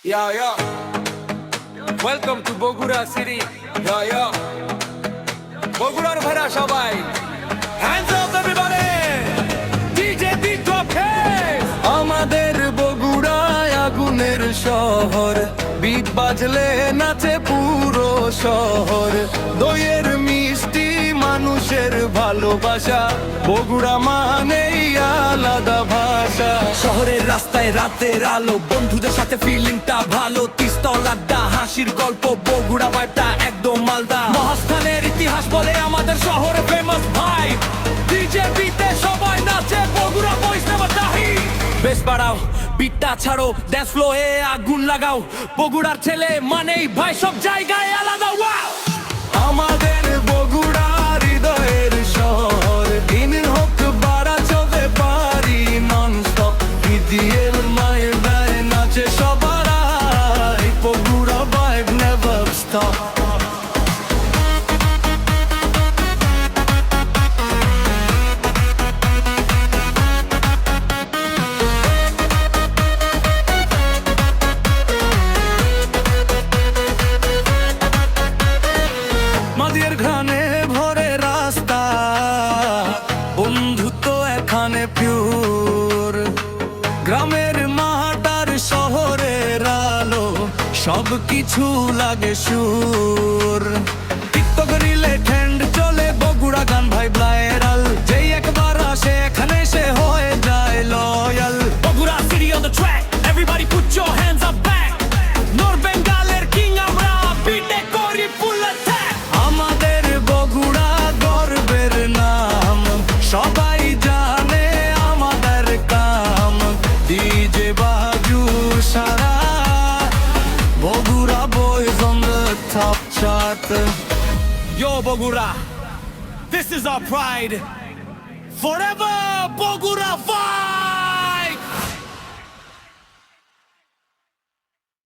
Yeah, yeah. Welcome to Bogura City. Yeah, yeah. বগুড়ার ভাইরা সবাই hands up everybody. DJ Big Case. আমাদের বগুড়ায় আগুনের শহর, বিট বাজলে নাচে পুরো শহর। দইয়ের মিষ্টি মানুষের ভালোবাসা, বগুড়া মানেই আলাদা ভাষা। শহরের রাস্তায় রাতের আলো, বন্ধুদের সাথে ফিলিংটা ভালো। তিস্তাল আড্ডা, হাসির গল্প, বগুড়া ভাইবটা একদম মালদা। মহাস্থানের ইতিহাস বলে আমাদের শহরে ফেমাস ভাই। ডিজে বিতে সবাই নাচে, বগুড়া বয়েজ নেভার ডাই। বেশ বাড়াও, বিটটা ছাড়ো, ড্যান্স ফ্লোরে আগুন লাগাও। বগুড়ার ছেলে মানেই ভাই সব জায়গায় আলাদা। ওয়াও, আমাদের বগুড়া হৃদয়ের শহর, দিন হোক বারা চলে পারি নন স্টপ। ইদিয়ের মায়ের গায়ে নাচে সবাই, বগুড়া ভাইব নেভার স্টপ। মাদির ঘানে ভরে রাস্তা, বন্ধুত্ব এখানে পিওর। গ্রামের মাঠ আর শহরের আলো, সব কিছু লাগে সুর। টিকটক রিলে ট্রেন্ড চলে, বগুড়া গান ভাই ভাইরাল। যেই একবার আসে এখানে সে হয়ে যায় loyal. Bogura city on the track, everybody put your hands up back. North বেঙ্গলের কিং আমরা, বিটে করি ফুল অ্যাটাক। আমাদের বগুড়া গর্বের নাম, সবাই জানে আমাদের কাম। ডিজে বাজু সারা, Bogura boys on the top chart. Yo Bogura, this is our pride. Forever Bogura vibe.